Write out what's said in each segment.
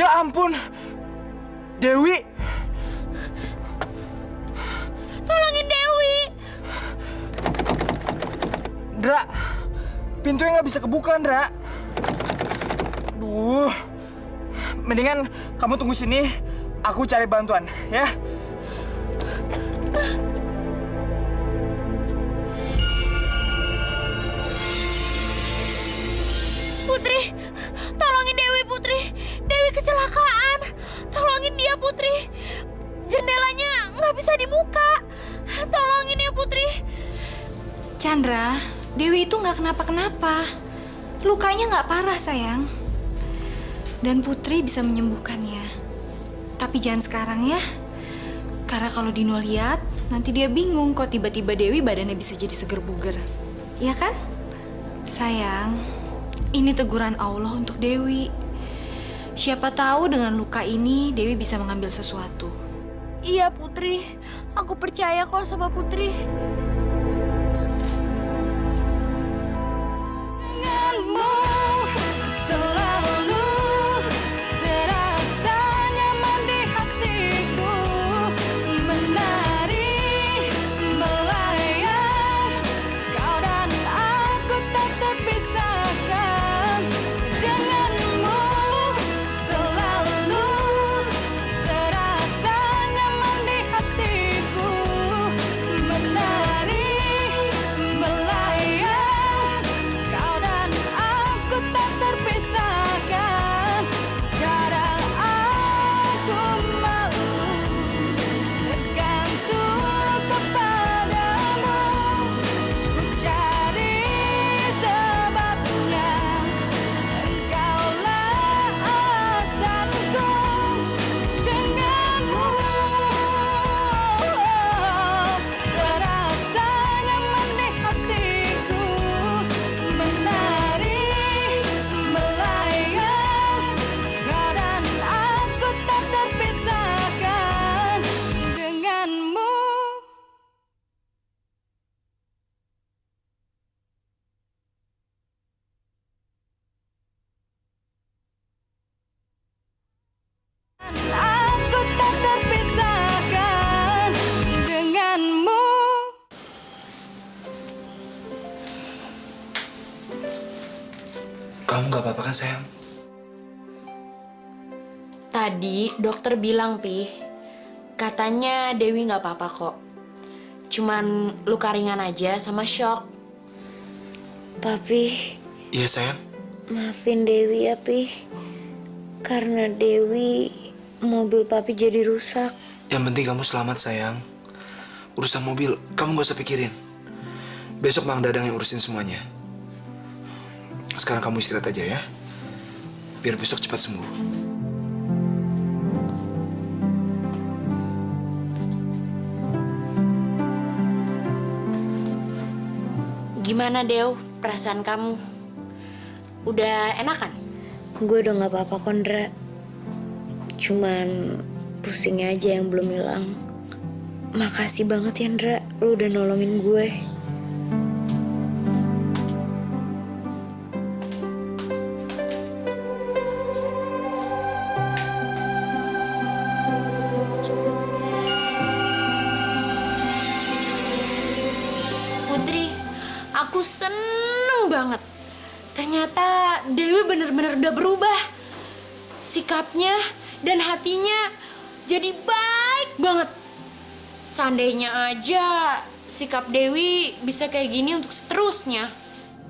Ya ampun. Dewi. Tolongin Dewi. Dra, pintunya nggak bisa kebuka, Dra. Duh. Mendingan kamu tunggu sini, aku cari bantuan, ya. Putri, tolongin Dewi, Putri. Dewi kecelakaan. Tolongin dia, Putri. Jendelanya nggak bisa dibuka. Tolongin ya, Putri. Chandra, Dewi itu nggak kenapa-kenapa. Lukanya nggak parah, sayang. Dan Putri bisa menyembuhkannya. Tapi jangan sekarang ya. Karena kalau Dino lihat, nanti dia bingung kok tiba-tiba Dewi badannya bisa jadi seger buger. Iya kan? Sayang, ini teguran Allah untuk Dewi. Siapa tahu dengan luka ini Dewi bisa mengambil sesuatu. Iya, Putri. Aku percaya kok sama Putri. Denganmu selalu serasa nyaman di hatiku, menari melayang, kau dan aku tak terpisahkan. Denganmu selalu serasa nyaman di hatiku, menari melayang, kau dan aku tak terpisahkan. Kadang aku malu bergantung kepadamu, ku cari sebabnya, engkaulah alasanku. Denganmu serasa nyaman di hatiku, menari melayang, kau dan aku tak terpisahkan. Denganmu. Aku tak terpisahkan denganmu. Kamu nggak apa-apa kan, sayang? Tadi dokter bilang, Pi, katanya Dewi nggak apa-apa kok. Cuman luka ringan aja sama shock. Papi, Iya, sayang. maafin Dewi ya, Pi. Karena Dewi, mobil Papi jadi rusak. Yang penting kamu selamat, sayang. Urusan mobil, kamu nggak usah pikirin. Besok Mang Dadang yang urusin semuanya. Sekarang kamu istirahat aja ya. Biar besok cepat sembuh. Gimana, Dew? Perasaan kamu? Udah enakan? Gue udah gak apa-apa, Kondra. Cuman pusingnya aja yang belum hilang. Makasih banget ya, Ndra. Lu udah nolongin gue. Putri, aku seneng banget. Ternyata Dewi bener-bener udah berubah. Sikapnya dan hatinya jadi baik banget. Seandainya aja sikap Dewi bisa kayak gini untuk seterusnya.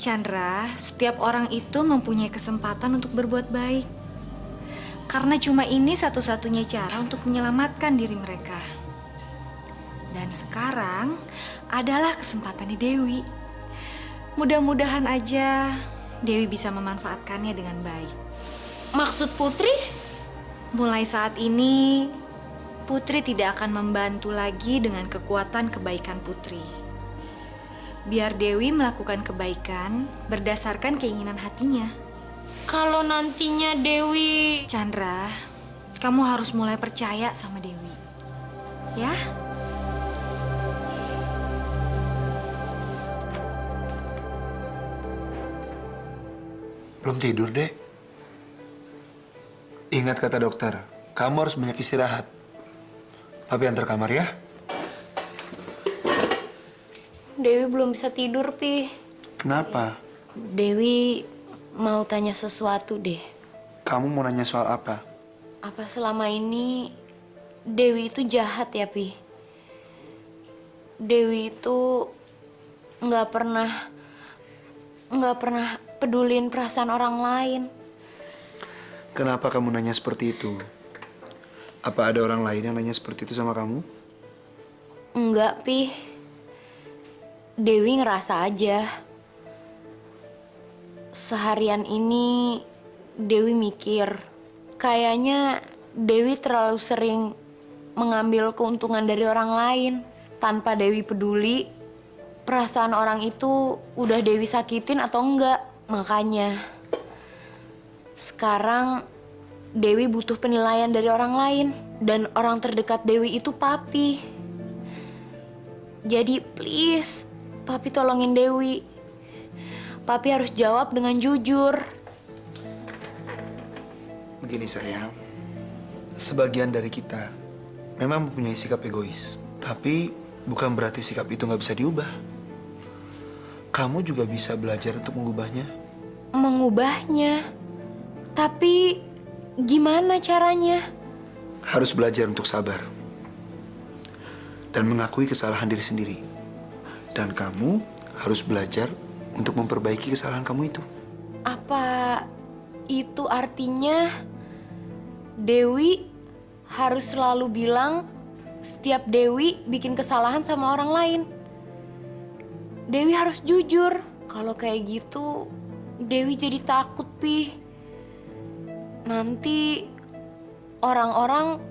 Chandra, setiap orang itu mempunyai kesempatan untuk berbuat baik. Karena cuma ini satu-satunya cara untuk menyelamatkan diri mereka. Dan sekarang adalah kesempatannya Dewi. Mudah-mudahan aja Dewi bisa memanfaatkannya dengan baik. Maksud Putri? Mulai saat ini, Putri tidak akan membantu lagi dengan kekuatan kebaikan Putri. Biar Dewi melakukan kebaikan berdasarkan keinginan hatinya. Kalau nantinya Dewi... Chandra, kamu harus mulai percaya sama Dewi. Ya? Belum tidur, Dek? Ingat kata dokter, kamu harus banyak istirahat. Papi antar kamar ya. Dewi belum bisa tidur, Pi. Kenapa? Dewi mau tanya sesuatu deh. Kamu mau nanya soal apa? Apa selama ini Dewi itu jahat ya, Pi? Dewi itu nggak pernah pedulin perasaan orang lain. Kenapa kamu nanya seperti itu? Apa ada orang lain yang nanya seperti itu sama kamu? Enggak, Pi. Dewi ngerasa aja. Seharian ini Dewi mikir, kayaknya Dewi terlalu sering mengambil keuntungan dari orang lain. Tanpa Dewi peduli, perasaan orang itu udah Dewi sakitin atau enggak. Makanya, sekarang Dewi butuh penilaian dari orang lain. Dan orang terdekat Dewi itu Papi. Jadi please, Papi tolongin Dewi. Papi harus jawab dengan jujur. Begini sayang, sebagian dari kita memang mempunyai sikap egois. Tapi bukan berarti sikap itu nggak bisa diubah. Kamu juga bisa belajar untuk mengubahnya. Mengubahnya? Tapi gimana caranya? Harus belajar untuk sabar. Dan mengakui kesalahan diri sendiri. Dan kamu harus belajar untuk memperbaiki kesalahan kamu itu. Apa itu artinya Dewi harus selalu bilang setiap Dewi bikin kesalahan sama orang lain? Dewi harus jujur. Kalau kayak gitu, Dewi jadi takut, Pi. Nanti orang-orang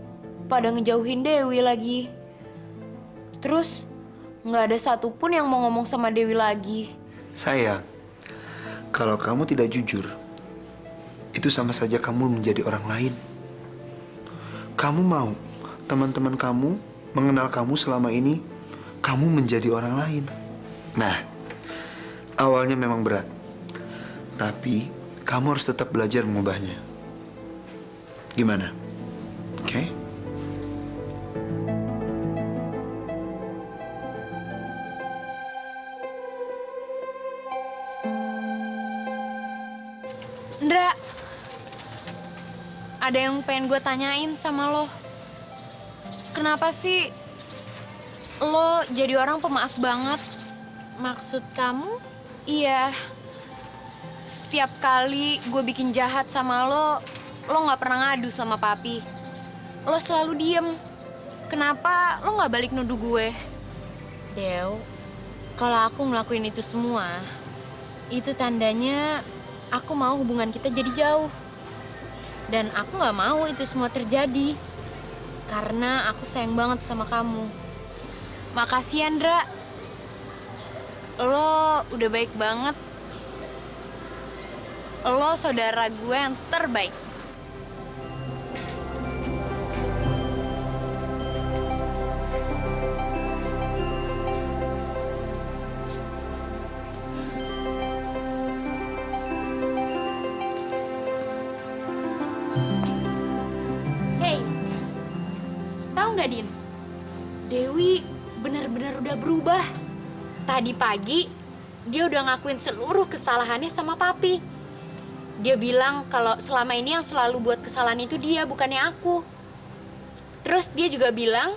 pada ngejauhin Dewi lagi. Terus nggak ada satupun yang mau ngomong sama Dewi lagi. Sayang, kalau kamu tidak jujur, itu sama saja kamu menjadi orang lain. Kamu mau teman-teman kamu mengenal kamu selama ini, kamu menjadi orang lain. Nah, awalnya memang berat. Tapi, kamu harus tetap belajar mengubahnya. Gimana? Oke? Ndra, ada yang pengen gue tanyain sama lo. Kenapa sih lo jadi orang pemaaf banget? Maksud kamu? Iya. Setiap kali gue bikin jahat sama lo nggak pernah ngadu sama papi. Lo selalu diem. Kenapa lo nggak balik nuduh gue? Dew, kalau aku ngelakuin itu semua, itu tandanya aku mau hubungan kita jadi jauh. Dan aku nggak mau itu semua terjadi. Karena aku sayang banget sama kamu. Makasih, Andra. Lo udah baik banget. Lo saudara gue yang terbaik. Hey, tahu nggak, Din? Dewi benar-benar udah berubah. Tadi pagi, dia udah ngakuin seluruh kesalahannya sama papi. Dia bilang kalau selama ini yang selalu buat kesalahan itu dia, bukannya aku. Terus dia juga bilang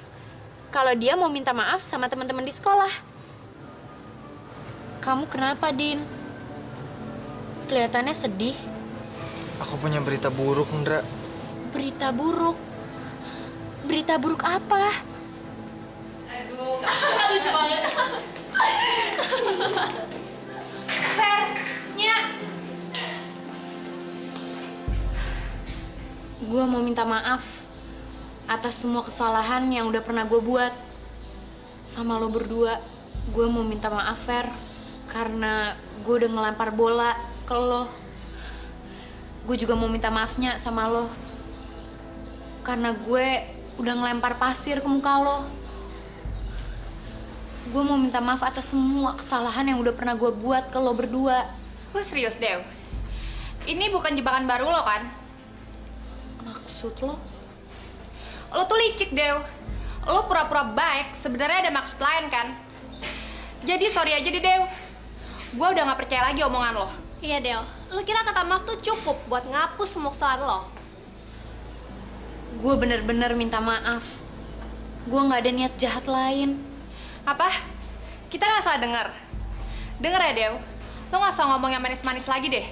kalau dia mau minta maaf sama teman-teman di sekolah. Kamu kenapa, Din? Kelihatannya sedih. Aku punya berita buruk, Ndra. Berita buruk? Berita buruk apa? Aduh, lucu banget. Fer-nya. Gue mau minta maaf atas semua kesalahan yang udah pernah gue buat sama lo berdua. Gue mau minta maaf, Fer, karena gue udah ngelempar bola ke lo. Gue juga mau minta maafnya sama lo karena gue udah ngelempar pasir ke muka lo. Gue mau minta maaf atas semua kesalahan yang udah pernah gue buat ke lo berdua. Lo serius, Dew? Ini bukan jebakan baru lo kan? Maksud lo? Lo tuh licik, Dew. Lo pura-pura baik, sebenarnya ada maksud lain kan? Jadi sorry aja deh, Dew. Gue udah gak percaya lagi omongan lo. Iya, Del. Lo kira kata maaf tuh cukup buat ngapus semua kesalahan lo? Gue bener-bener minta maaf. Gue gak ada niat jahat lain. Apa? Kita gak salah denger? Denger ya, Dew? Lo gak usah ngomong yang manis-manis lagi deh.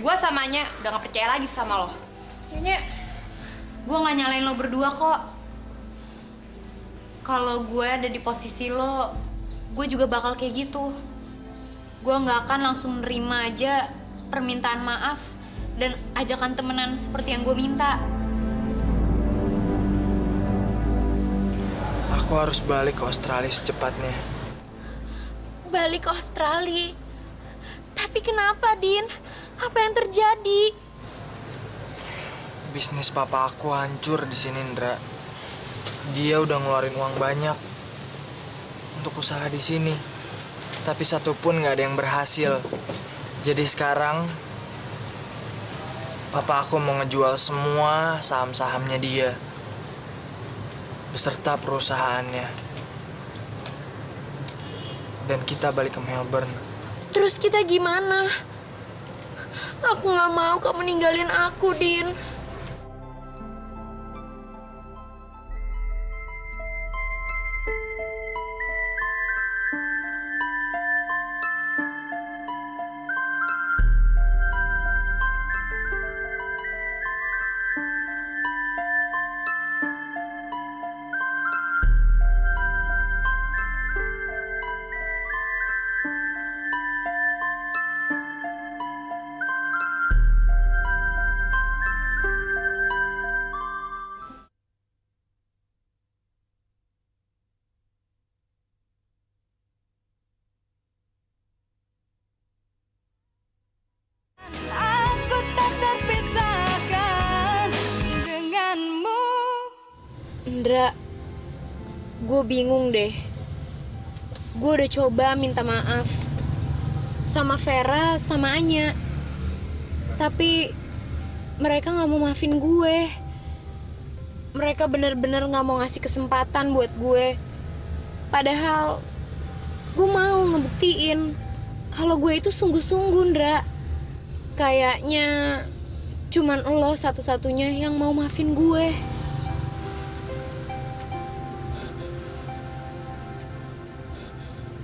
Gue samanya udah gak percaya lagi sama lo. Kayaknya gue gak nyalain lo berdua kok. Kalau gue ada di posisi lo, gue juga bakal kayak gitu. Gue gak akan langsung nerima aja permintaan maaf dan ajakan temenan seperti yang gue minta. Aku harus balik ke Australia secepatnya. Balik ke Australia. Tapi kenapa, Din? Apa yang terjadi? Bisnis papa aku hancur di sini, Indra. Dia udah ngeluarin uang banyak untuk usaha di sini. Tapi satupun nggak ada yang berhasil. Jadi sekarang papa aku mau ngejual semua saham-sahamnya dia beserta perusahaannya. Dan kita balik ke Melbourne. Terus kita gimana? Aku gak mau kamu ninggalin aku, Din. Aku tak terpisahkan denganmu. Indra, gue bingung deh. Gue udah coba minta maaf sama Vera, sama Anya. Tapi mereka gak mau maafin gue. Mereka bener-bener gak mau ngasih kesempatan buat gue. Padahal gue mau ngebuktiin kalau gue itu sungguh-sungguh, Ndra. Kayaknya cuman lo satu-satunya yang mau maafin gue.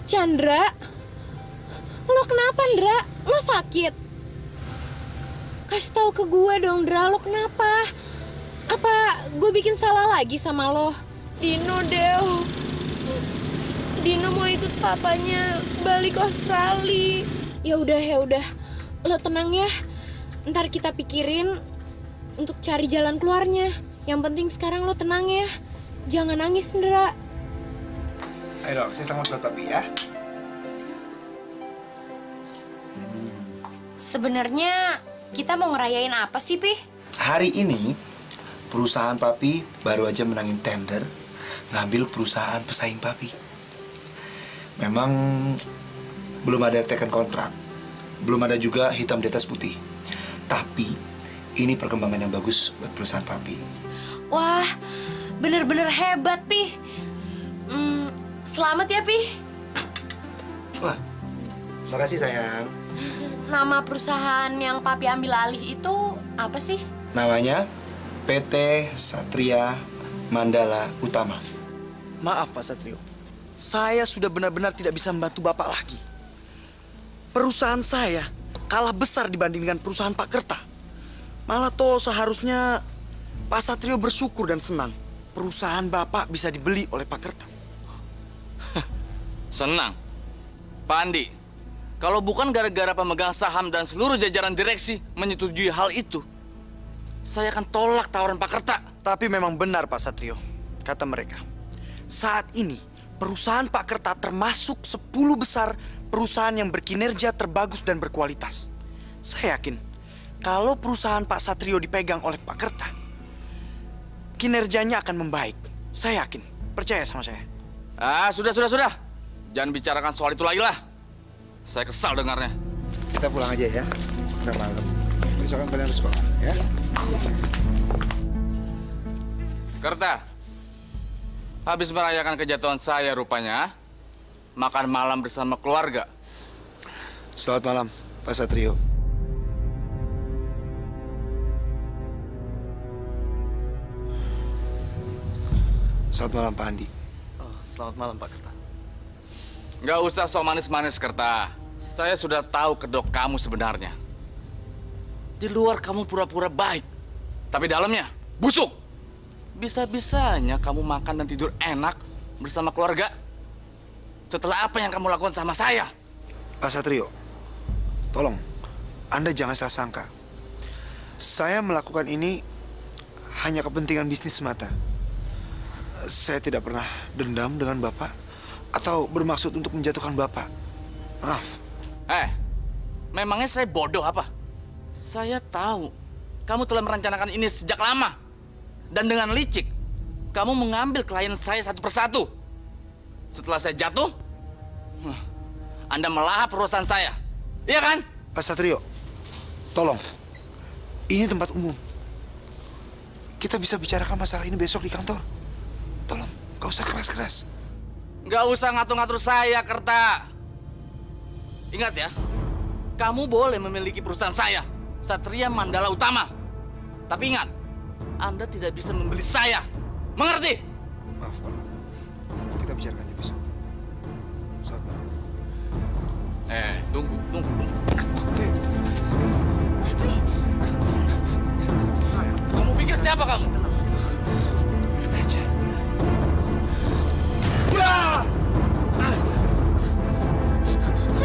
Chandra, lo kenapa, Ndra? Lo sakit? Kasih tahu ke gue dong, Ndra. Lo kenapa? Apa gue bikin salah lagi sama lo? Dino, Del. Dino mau ikut papanya balik ke Australia. Ya udah. Lo tenang ya. Ntar kita pikirin untuk cari jalan keluarnya. Yang penting sekarang lo tenang ya. Jangan nangis, Ndra. Ayo dok, selamat buat papi ya. Sebenarnya kita mau ngerayain apa sih, Pi? Hari ini perusahaan papi baru aja menangin tender ngambil perusahaan pesaing papi. Memang belum ada teken kontrak, belum ada juga hitam di atas putih. Tapi ini perkembangan yang bagus buat perusahaan papi. Wah, bener-bener hebat, Pi. Selamat ya, Pi. Wah, makasih sayang. Nama perusahaan yang Papi ambil alih itu apa sih? Namanya PT Satria Mandala Utama. Maaf Pak Satrio, saya sudah benar-benar tidak bisa membantu Bapak lagi. Perusahaan saya kalah besar dibanding dengan perusahaan Pak Kerta. Malah toh seharusnya Pak Satrio bersyukur dan senang perusahaan Bapak bisa dibeli oleh Pak Kerta. Senang. Pak Andi, kalau bukan gara-gara pemegang saham dan seluruh jajaran direksi menyetujui hal itu, saya akan tolak tawaran Pak Kerta. Tapi memang benar Pak Satrio, kata mereka. Saat ini perusahaan Pak Kerta termasuk 10 besar perusahaan yang berkinerja terbagus dan berkualitas. Saya yakin kalau perusahaan Pak Satrio dipegang oleh Pak Kerta, kinerjanya akan membaik. Saya yakin, percaya sama saya. Sudah. Jangan bicarakan soal itu lagi lah. Saya kesal dengarnya. Kita pulang aja ya. Udah malam. Besok kan kalian harus sekolah ya. Kerta, habis merayakan kejatuhan saya rupanya, makan malam bersama keluarga. Selamat malam, Pak Satrio. Selamat malam, Pak Andi. Oh, selamat malam Pak Kerta. Nggak usah sok manis-manis, Kerta. Saya sudah tahu kedok kamu sebenarnya. Di luar kamu pura-pura baik, tapi dalamnya busuk. Bisa-bisanya kamu makan dan tidur enak bersama keluarga. Setelah apa yang kamu lakukan sama saya? Pak Satrio, tolong, Anda jangan salah sangka. Saya melakukan ini hanya kepentingan bisnis semata. Saya tidak pernah dendam dengan Bapak atau bermaksud untuk menjatuhkan Bapak. Maaf. Memangnya saya bodoh apa? Saya tahu kamu telah merencanakan ini sejak lama. Dan dengan licik, kamu mengambil klien saya satu persatu. Setelah saya jatuh, Anda melahap perusahaan saya. Iya kan? Pak Satrio, tolong. Ini tempat umum. Kita bisa bicarakan masalah ini besok di kantor. Tolong, gak usah keras-keras. Nggak usah ngatur-ngatur saya, Kerta. Ingat ya, kamu boleh memiliki perusahaan saya, Satria Mandala Utama. Tapi ingat, Anda tidak bisa membeli saya. Mengerti? Maaf, Pak. Kita bicarakannya besok. Selamat malam. Tunggu. Kamu pikir siapa kamu?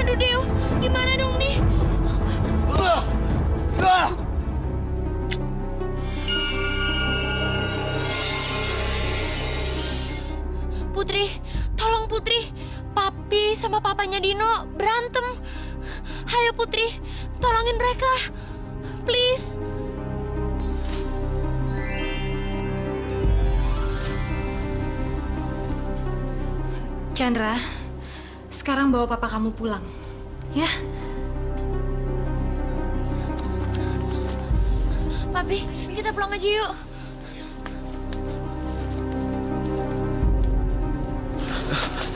Aduh, Deo, gimana dong nih? Putri, tolong Putri. Papi sama papanya Dino berantem. Ayo Putri, tolongin mereka. Please. Chandra, sekarang bawa papa kamu pulang. Ya? Papi, kita pulang aja yuk.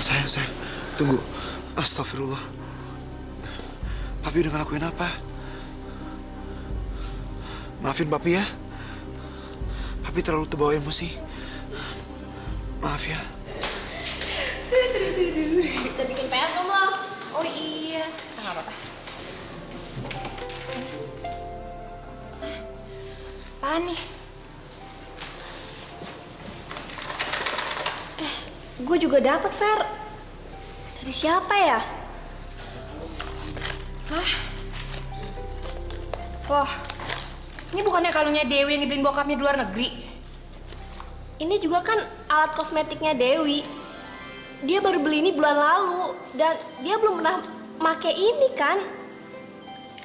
Sayang, tunggu. Astagfirullah. Papi udah ngelakuin apa? Maafin Papi ya. Papi terlalu terbawa emosi. Maaf ya. Kita bikin PR dong lo. Oh iya. Nggak apa-apa. Apaan nih? Gue juga dapat Fer. Dari siapa ya? Hah? Wah, ini bukannya kalungnya Dewi yang dibeliin bokapnya di luar negeri? Ini juga kan alat kosmetiknya Dewi. Dia baru beli ini bulan lalu dan dia belum pernah make ini kan?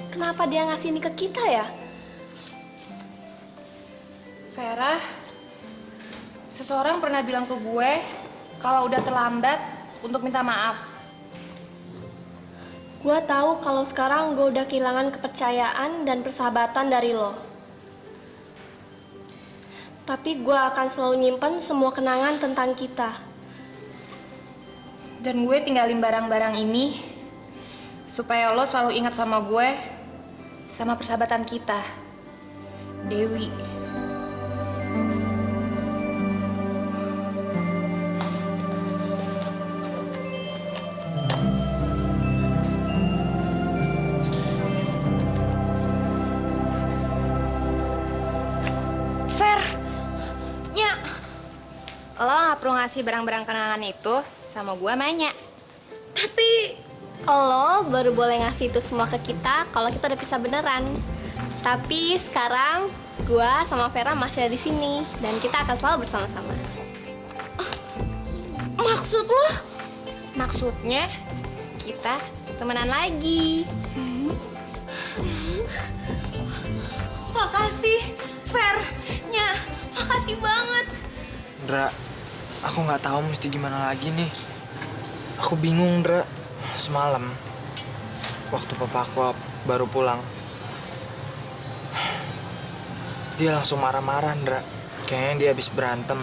Kenapa dia ngasih ini ke kita ya? Vera, seseorang pernah bilang ke gue kalau udah terlambat untuk minta maaf. Gue tahu kalau sekarang gue udah kehilangan kepercayaan dan persahabatan dari lo. Tapi gue akan selalu nyimpen semua kenangan tentang kita. Dan gue tinggalin barang-barang ini supaya lo selalu ingat sama gue, sama persahabatan kita. Dewi. Fer, Nya, Lo gak perlu ngasih barang-barang kenangan itu sama gue, Manya. tapi lo baru boleh ngasih itu semua ke kita kalau kita udah pisah beneran. Tapi sekarang gue sama Vera masih ada di sini dan kita akan selalu bersama-sama. Maksud lo? Maksudnya kita temenan lagi. Makasih, Fer, Nya, makasih banget. Ndra, aku nggak tahu mesti gimana lagi nih. Aku bingung, Ndra. Semalam, waktu papa aku baru pulang, dia langsung marah-marah, Ndra. Kayaknya dia habis berantem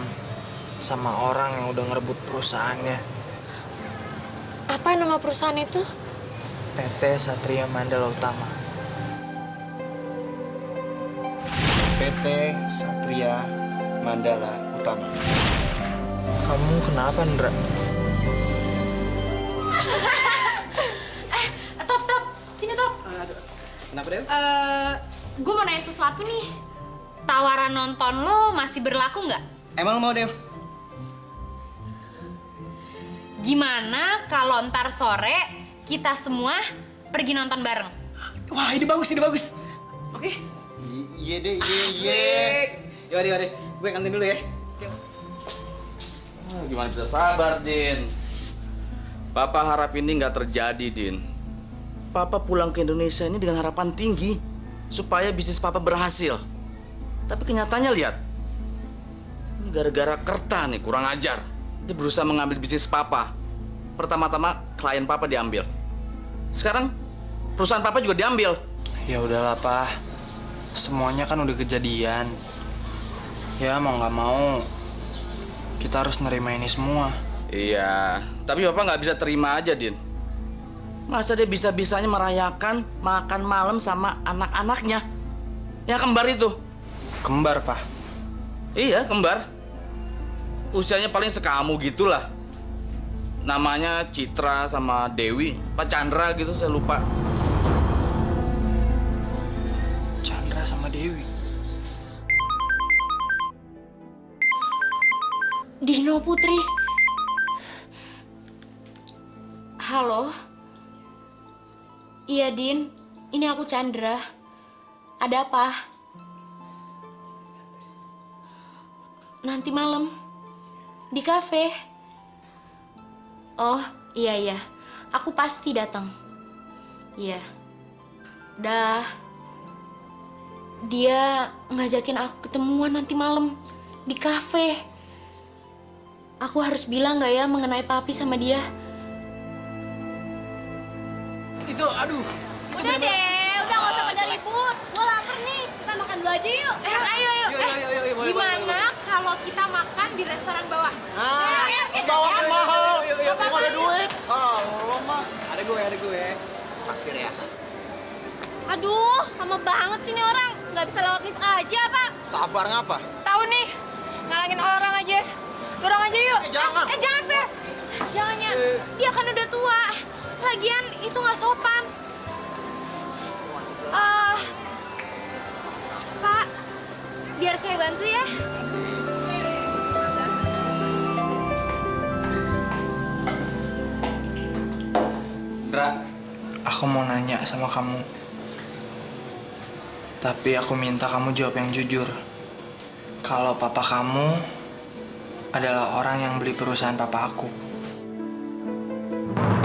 sama orang yang udah ngerebut perusahaannya. Apa nama perusahaan itu? PT Satria Mandala Utama. PT Satria Mandala Utama. Kamu kenapa, Ndra? Top. Sini, Top. Kenapa, Dew? Gue mau nanya sesuatu nih. Tawaran nonton lo masih berlaku nggak? Emang mau, Dew? Gimana kalau ntar sore kita semua pergi nonton bareng? Wah, ide bagus. Oke. Iya deh. Yaudah. Gue kantin dulu ya. Gimana bisa sabar, Din? Papa harap ini nggak terjadi, Din. Papa pulang ke Indonesia ini dengan harapan tinggi supaya bisnis Papa berhasil. Tapi kenyataannya lihat, ini gara-gara Kerta nih kurang ajar. Dia berusaha mengambil bisnis Papa. Pertama-tama klien Papa diambil. Sekarang perusahaan Papa juga diambil. Ya udahlah, Pak. Semuanya kan udah kejadian. Ya mau nggak mau, kita harus nerima ini semua. Iya, tapi Papa nggak bisa terima aja, Din. Masa dia bisa-bisanya merayakan makan malam sama anak-anaknya? Yang kembar itu. Kembar, Pak. Iya, kembar. Usianya paling sekamu gitulah. Namanya Citra sama Dewi, Pak Chandra gitu, saya lupa. Chandra sama Dewi. Dino Putri. Halo. Iya, Din. Ini aku Chandra. Ada apa? Nanti malam. Di kafe. Oh, iya. Aku pasti datang. Iya. Dah. Dia ngajakin aku ketemuan nanti malam di kafe. Aku harus bilang nggak ya mengenai papi sama dia? Itu, aduh. Udah deh, udah nggak usah pada ribut. Gue lapar nih, kita makan dulu aja yuk. Ayo. Yuk, boleh, Gimana kalau kita makan di restoran bawah? Bawa kan mahal. Yuk, ada duit. Lo mah. Ada gue. Takdir ya. Aduh, lama banget sih nih orang. Nggak bisa lewat lift aja, Pak. Sabar ngapa? Tahu nih, ngalangin orang aja. Dorong aja yuk. Jangan. Jangan, Fer. Jangannya, dia kan udah tua. Lagian itu nggak sopan. Pak, biar saya bantu ya. Ndra, aku mau nanya sama kamu. Tapi aku minta kamu jawab yang jujur. Kalau papa kamu adalah orang yang beli perusahaan papa aku.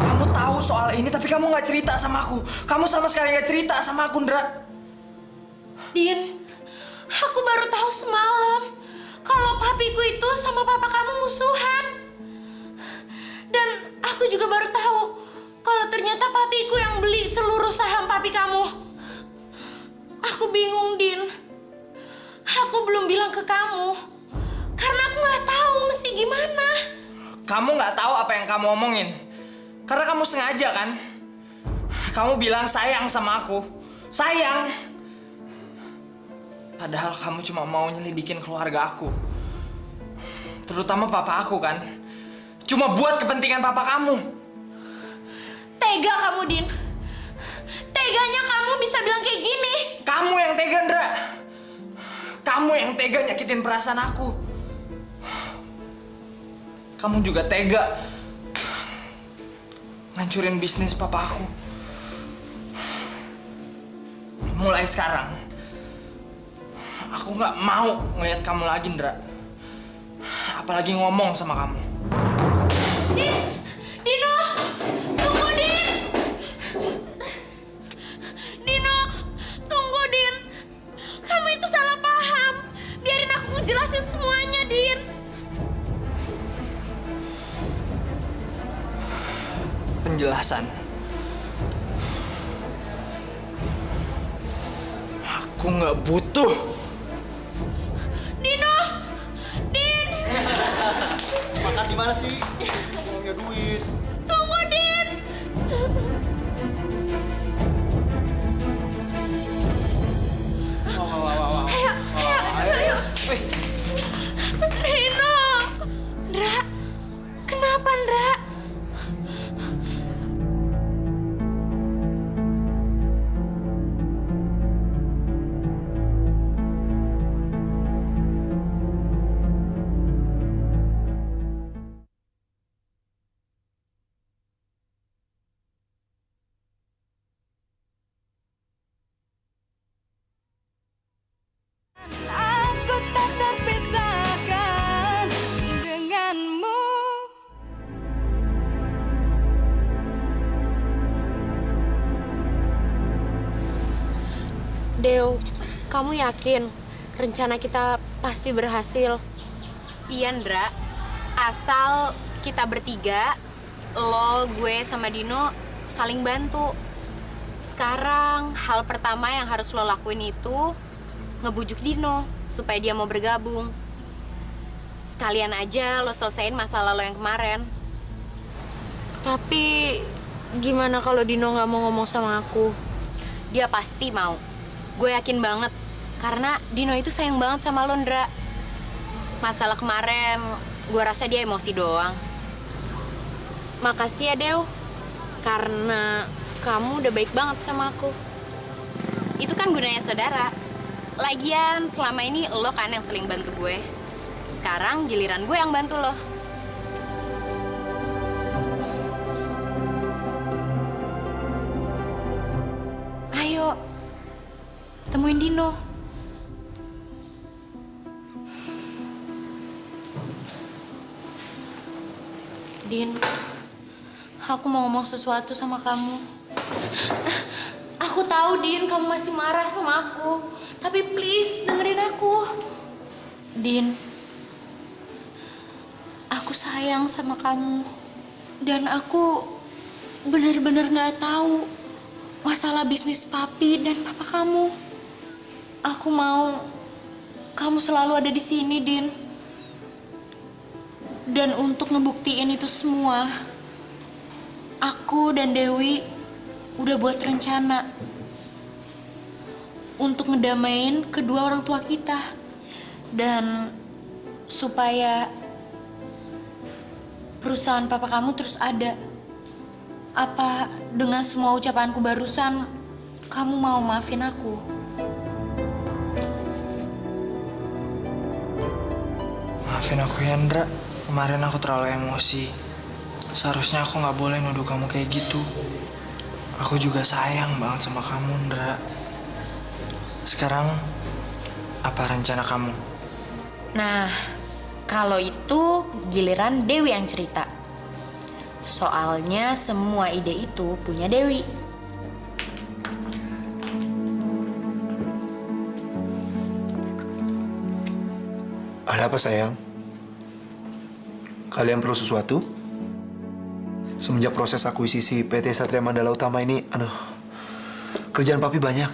Kamu tahu soal ini tapi kamu nggak cerita sama aku. Kamu sama sekali nggak cerita sama aku, Ndra. Din, aku baru tahu semalam kalau papiku itu sama papa kamu musuhan. Dan aku juga baru tahu kalau ternyata papiku yang beli seluruh saham papi kamu. Aku bingung, Din. Aku belum bilang ke kamu karena aku nggak tahu mesti gimana. Kamu nggak tahu apa yang kamu omongin. Karena kamu sengaja kan? Kamu bilang sayang sama aku. Sayang. Padahal kamu cuma mau nyelidikin keluarga aku. Terutama papa aku kan. Cuma buat kepentingan papa kamu. Tega kamu, Din. Teganya kamu bisa bilang kayak gini. Kamu yang tega, Ndra. Kamu yang tega nyakitin perasaan aku. Kamu juga tega ngancurin bisnis papa aku. Mulai sekarang, aku nggak mau ngeliat kamu lagi, Ndra. Apalagi ngomong sama kamu. Dino! Tunggu, Din! Dino! Tunggu, Din! Kamu itu salah paham. Biarin aku ngejelasin semuanya, Din. Penjelasan. Aku nggak butuh. Dino! gimana sih? Aku punya duit. Tunggu, Din! Ayo. Dino! Ndra, kenapa, Ndra? Aku tak terpisahkan denganmu. Dew, kamu yakin rencana kita pasti berhasil? Iya, Ndra. Asal kita bertiga, lo, gue, sama Dino saling bantu. Sekarang, hal pertama yang harus lo lakuin itu ngebujuk Dino supaya dia mau bergabung. Sekalian aja lo selesain masalah lo yang kemarin. Tapi gimana kalau Dino nggak mau ngomong sama aku? Dia pasti mau. Gue yakin banget. Karena Dino itu sayang banget sama lo, Ndra. Masalah kemarin, gue rasa dia emosi doang. Makasih ya, Dew. Karena kamu udah baik banget sama aku. Itu kan gunanya saudara. Lagian selama ini lo kan yang sering bantu gue. Sekarang giliran gue yang bantu lo. Ayo, temuin Dino. Din, aku mau ngomong sesuatu sama kamu. Aku tahu, Din, kamu masih marah sama aku. Tapi please, dengerin aku. Din, aku sayang sama kamu. Dan aku benar-benar gak tahu masalah bisnis papi dan papa kamu. Aku mau kamu selalu ada di sini, Din. Dan untuk ngebuktiin itu semua, aku dan Dewi udah buat rencana untuk ngedamain kedua orang tua kita. Dan supaya perusahaan papa kamu terus ada. Apa dengan semua ucapanku barusan, kamu mau maafin aku? Maafin aku ya, Ndra. Kemarin aku terlalu emosi. Seharusnya aku nggak boleh nuduh kamu kayak gitu. Aku juga sayang banget sama kamu, Ndra. Sekarang, apa rencana kamu? Nah, kalau itu giliran Dewi yang cerita. Soalnya semua ide itu punya Dewi. Ada apa sayang? Kalian perlu sesuatu? Semenjak proses akuisisi PT Satria Mandala Utama ini, kerjaan papi banyak.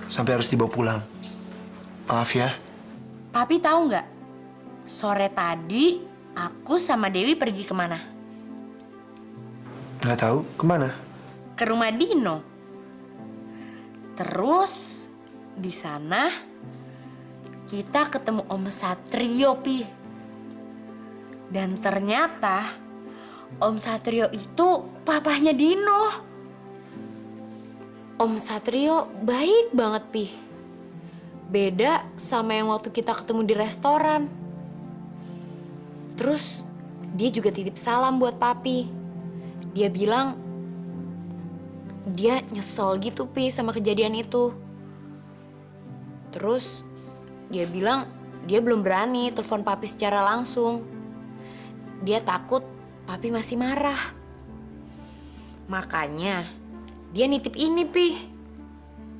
Sampai harus dibawa pulang. Maaf ya. Papi tahu nggak? Sore tadi aku sama Dewi pergi kemana? Nggak tahu, kemana? Ke rumah Dino. Terus di sana kita ketemu Om Satrio, Pi. Dan ternyata Om Satrio itu papahnya Dino. Om Satrio baik banget, Pi. Beda sama yang waktu kita ketemu di restoran. Terus dia juga titip salam buat Papi. Dia bilang dia nyesel gitu, Pi, sama kejadian itu. Terus dia bilang dia belum berani telepon Papi secara langsung. Dia takut Papi masih marah. Makanya dia nitip ini, Pi.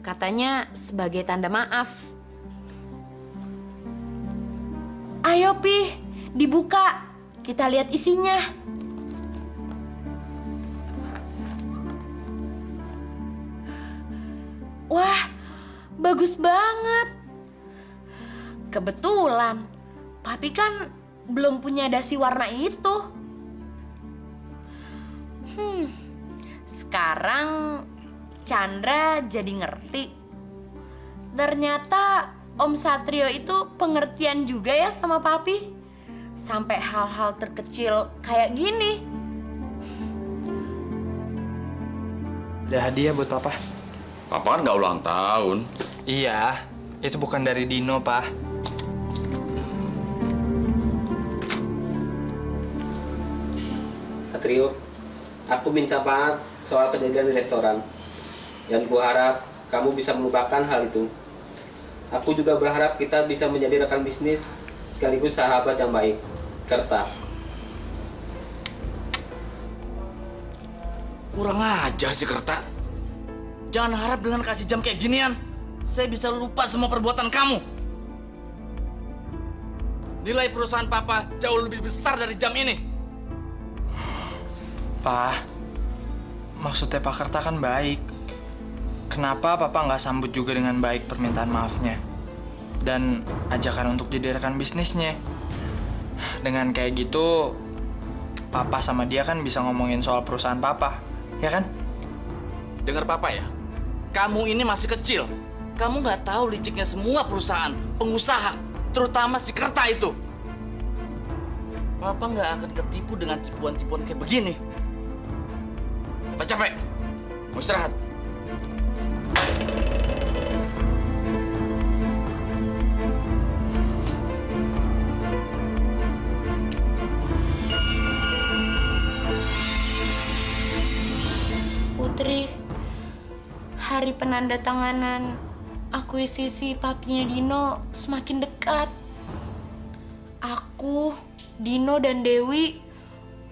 Katanya sebagai tanda maaf. Ayo, Pi, dibuka. Kita lihat isinya. Wah, bagus banget. Kebetulan, Papi kan belum punya dasi warna itu. Sekarang Chandra jadi ngerti. Ternyata Om Satrio itu pengertian juga ya sama papi. Sampai hal-hal terkecil kayak gini. Ada hadiah buat papa. Papa kan nggak ulang tahun. Iya, itu bukan dari Dino, Pak. Satrio, aku minta maaf soal kejadian di restoran. Dan kuharap kamu bisa melupakan hal itu. Aku juga berharap kita bisa menjadi rekan bisnis sekaligus sahabat yang baik. Kerta. Kurang ajar sih Kerta. Jangan harap dengan kasih jam kayak ginian, saya bisa lupa semua perbuatan kamu. Nilai perusahaan papa jauh lebih besar dari jam ini. Pak, maksudnya Pak Kerta kan baik. Kenapa papa nggak sambut juga dengan baik permintaan maafnya? Dan ajakan untuk jadi rekan bisnisnya. Dengan kayak gitu, papa sama dia kan bisa ngomongin soal perusahaan papa, ya kan? Dengar papa ya, kamu ini masih kecil. Kamu nggak tahu liciknya semua perusahaan, pengusaha, terutama si Kerta itu. Papa nggak akan ketipu dengan tipuan-tipuan kayak begini. Papa capek, mau istirahat. Putri, hari penandatanganan akuisisi papinya Dino semakin dekat. Aku, Dino, dan Dewi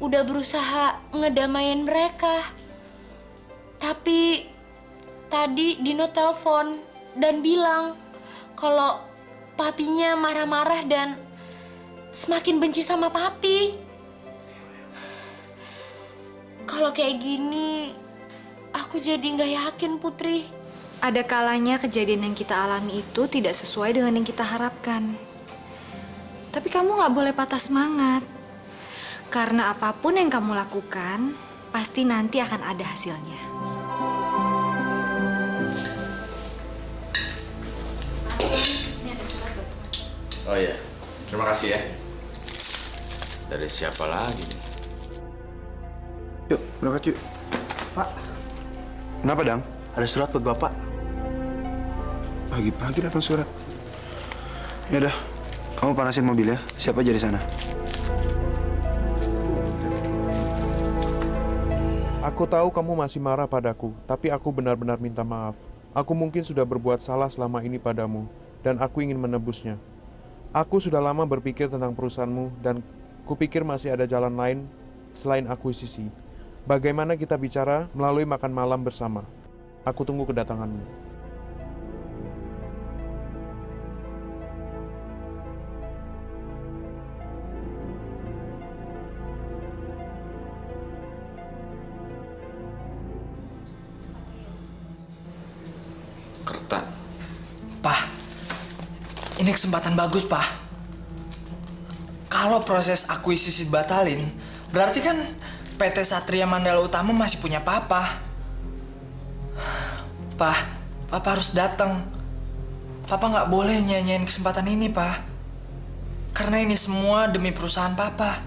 udah berusaha ngedamain mereka. Tapi tadi Dino telepon dan bilang kalau papinya marah-marah dan semakin benci sama papi. Kalau kayak gini, aku jadi nggak yakin, Putri. Ada kalanya kejadian yang kita alami itu tidak sesuai dengan yang kita harapkan. Tapi kamu nggak boleh patah semangat. Karena apapun yang kamu lakukan, pasti nanti akan ada hasilnya. Ini ada surat buat kamu. Oh iya, terima kasih ya. Dari siapa lagi nih? Yuk, berangkat yuk. Pak. Kenapa, Dang? Ada surat buat Bapak. Pagi-pagi datang surat. Ya udah, kamu panasin mobil ya. Siap aja di sana. Aku tahu kamu masih marah padaku, tapi aku benar-benar minta maaf. Aku mungkin sudah berbuat salah selama ini padamu, dan aku ingin menebusnya. Aku sudah lama berpikir tentang perusahaanmu, dan kupikir masih ada jalan lain selain akuisisi. Bagaimana kita bicara melalui makan malam bersama. Aku tunggu kedatanganmu. Kerta. Pak, ini kesempatan bagus, Pak. Kalau proses akuisisi batalin, berarti kan PT Satria Mandala Utama masih punya papa. Pak, papa harus datang. Papa nggak boleh nyanyain kesempatan ini, Pak. Karena ini semua demi perusahaan papa.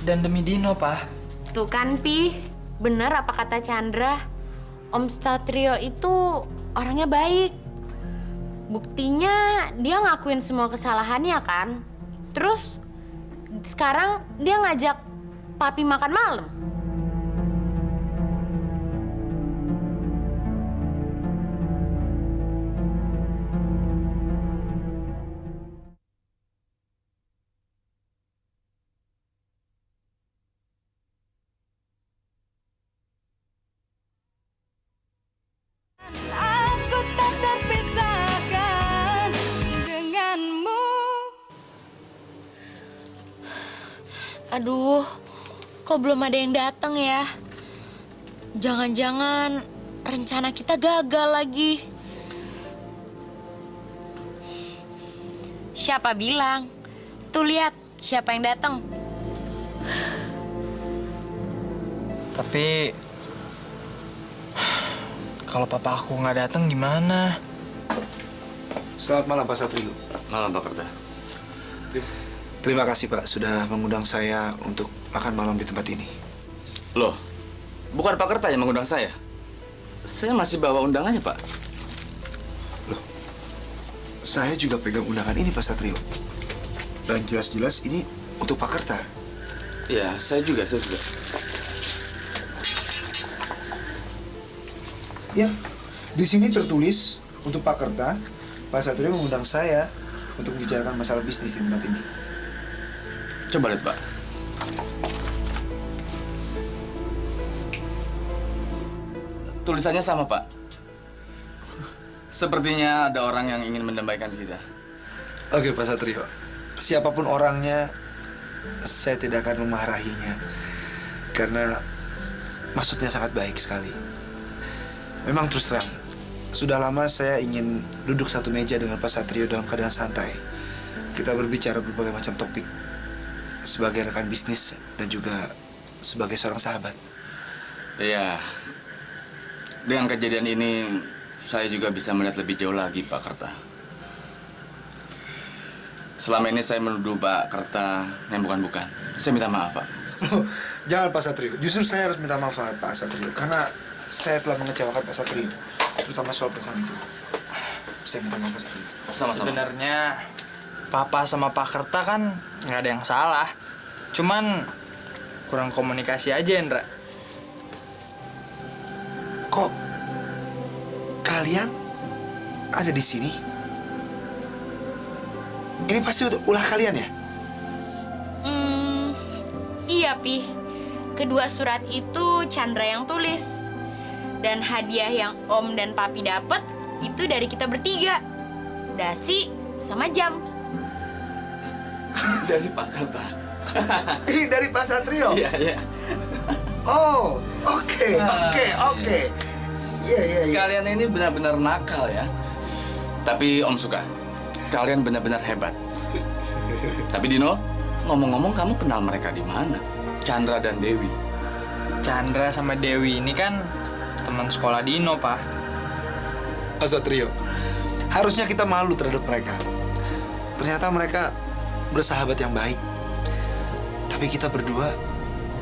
Dan demi Dino, Pak. Tuh kan, Pi. Bener apa kata Chandra. Om Satrio itu orangnya baik. Buktinya dia ngakuin semua kesalahannya kan. Terus sekarang dia ngajak papi makan malam. Aku tak terpisahkan denganmu. Aduh, kok belum ada yang datang ya? Jangan-jangan rencana kita gagal lagi. Siapa bilang? Tuh lihat, siapa yang datang. Tapi kalau papa aku nggak datang gimana? Selamat malam Pak Satrio. Malam Pak Kerta. Terima kasih Pak sudah mengundang saya untuk makan malam di tempat ini. Loh, bukan Pak Kerta yang mengundang saya. Saya masih bawa undangannya, Pak. Saya juga pegang undangan ini Pak Satrio. Dan jelas-jelas ini untuk Pak Kerta. Iya, saya juga. Ya, di sini tertulis untuk Pak Kerta, Pak Satrio mengundang saya untuk membicarakan masalah bisnis di tempat ini. Coba lihat, Pak. Tulisannya sama, Pak. Sepertinya ada orang yang ingin mendamaikan kita. Oke Pak Satrio, siapapun orangnya, saya tidak akan memarahinya. Karena maksudnya sangat baik sekali. Memang terus terang, sudah lama saya ingin duduk satu meja dengan Pak Satrio dalam keadaan santai. Kita berbicara berbagai macam topik. Sebagai rekan bisnis dan juga sebagai seorang sahabat. Iya. Dengan kejadian ini, saya juga bisa melihat lebih jauh lagi, Pak Kerta. Selama ini saya menuduh Pak Kerta yang bukan-bukan. Saya minta maaf, Pak. Jangan Pak Satrio, justru saya harus minta maaf Pak Satrio. Karena saya telah mengecewakan Pak Satrio. Terutama soal perasaan itu. Saya minta maaf Pak Satrio. Sama-sama. Sebenarnya papa sama Pak Kerta kan nggak ada yang salah. Cuman kurang komunikasi aja, Indra. Kok kalian ada di sini? Ini pasti ulah kalian ya? Iya, Pi. Kedua surat itu Chandra yang tulis. Dan hadiah yang Om dan Papi dapat itu dari kita bertiga. Dasi sama jam. Dari Pak Kerta. Ini dari Pak Satrio? Iya. Oh, oke. Iya. Kalian ini benar-benar nakal ya. Tapi Om suka. Kalian benar-benar hebat. Tapi Dino, ngomong-ngomong kamu kenal mereka di mana? Chandra dan Dewi. Chandra sama Dewi ini kan teman sekolah Dino, Pak. Pak Satrio, harusnya kita malu terhadap mereka. Ternyata mereka bersahabat yang baik. Tapi kita berdua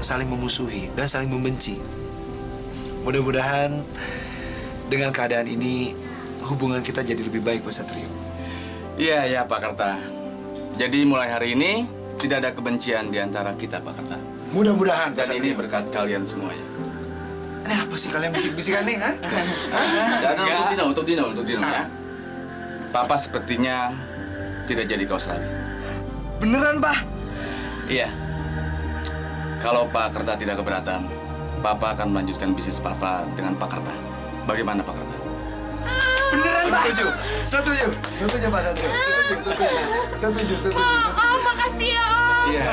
saling memusuhi dan saling membenci. Mudah-mudahan dengan keadaan ini hubungan kita jadi lebih baik, Pak Satrio. Iya, Pak Kerta. Jadi mulai hari ini tidak ada kebencian di antara kita, Pak Kerta. Mudah-mudahan, Pak Dan Satrio. ini berkat kalian semuanya. Ini apa sih kalian bisik-bisikan nih, ha? Dan untuk Dino ya. Papa sepertinya tidak jadi ke Australia. Beneran, Pak? Iya. Kalau Pak Kerta tidak keberatan, Papa akan melanjutkan bisnis Papa dengan Pak Kerta. Bagaimana Pak Kerta? Beneran, Pak? Setuju Pak Satrio. Setuju. Oh, makasih ya, Om. Iya.